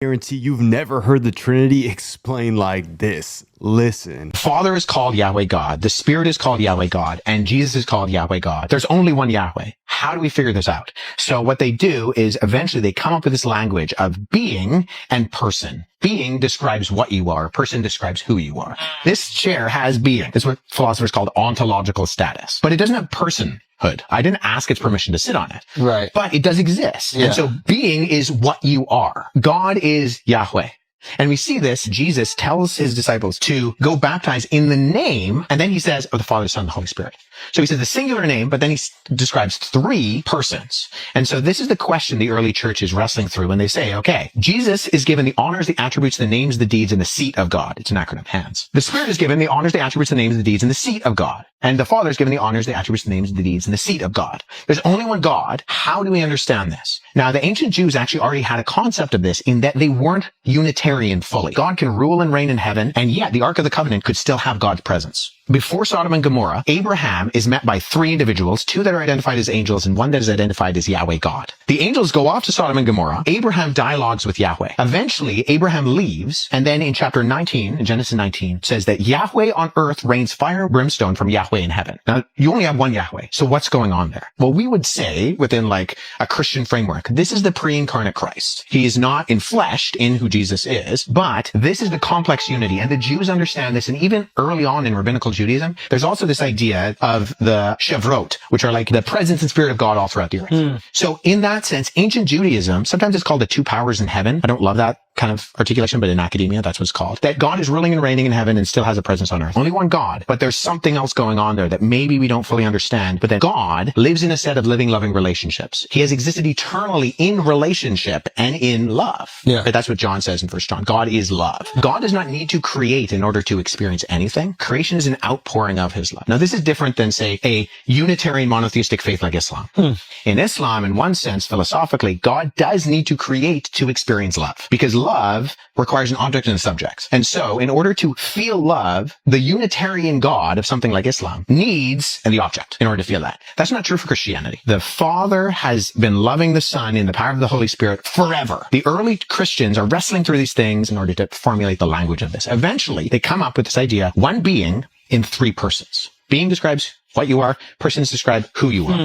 Guarantee you've never heard the Trinity explained like this. Listen. Father is called Yahweh God. The Spirit is called Yahweh God. And Jesus is called Yahweh God. There's only one Yahweh. How do we figure this out? So what they do is eventually they come up with this language of being and person. Being describes what you are. Person describes who you are. This chair has being. It's what philosophers call ontological status. But it doesn't have personhood. I didn't ask its permission to sit on it. Right. But it does exist. Yeah. And so being is what you are. God is Yahweh. And we see this. Jesus tells his disciples to go baptize in the name. And then he says, of the Father, Son, and the Holy Spirit. So he says the singular name, but then he describes three persons. And so this is the question the early church is wrestling through when they say, okay, Jesus is given the honors, the attributes, the names, the deeds, and the seat of God. It's an acronym, HANDS. The Spirit is given the honors, the attributes, the names, the deeds, and the seat of God. And the Father is given the honors, the attributes, the names, the deeds, and the seat of God. There's only one God. How do we understand this? Now, the ancient Jews actually already had a concept of this in that they weren't Unitarian fully. God can rule and reign in heaven, and yet the Ark of the Covenant could still have God's presence. Before Sodom and Gomorrah, Abraham is met by three individuals, two that are identified as angels and one that is identified as Yahweh God. The angels go off to Sodom and Gomorrah. Abraham dialogues with Yahweh. Eventually, Abraham leaves, and then in chapter 19, in Genesis 19, says that Yahweh on earth rains fire and brimstone from Yahweh in heaven. Now, you only have one Yahweh, so what's going on there? Well, we would say, within like a Christian framework, this is the pre-incarnate Christ. He is not enfleshed in who Jesus is, but this is the complex unity, and the Jews understand this, and even early on in rabbinical Judaism, there's also this idea of the Shevrot, which are like the presence and spirit of God all throughout the earth. So in that sense, ancient Judaism, sometimes it's called the two powers in heaven. I don't love that kind of articulation, but in academia, that's what it's called. That God is ruling and reigning in heaven and still has a presence on earth. Only one God, but there's something else going on there that maybe we don't fully understand, but that God lives in a set of living, loving relationships. He has existed eternally in relationship and in love. Yeah. That's what John says in 1 John. God is love. God does not need to create in order to experience anything. Creation is an outpouring of his love. Now, this is different than, say, a Unitarian monotheistic faith like Islam. In Islam, in one sense, philosophically, God does need to create to experience love, because love requires an object and a subject. And so in order to feel love, the Unitarian God of something like Islam needs the object in order to feel that. That's not true for Christianity. The Father has been loving the Son in the power of the Holy Spirit forever. The early Christians are wrestling through these things in order to formulate the language of this. Eventually, they come up with this idea, one being in three persons. Being describes what you are. Persons describe who you are.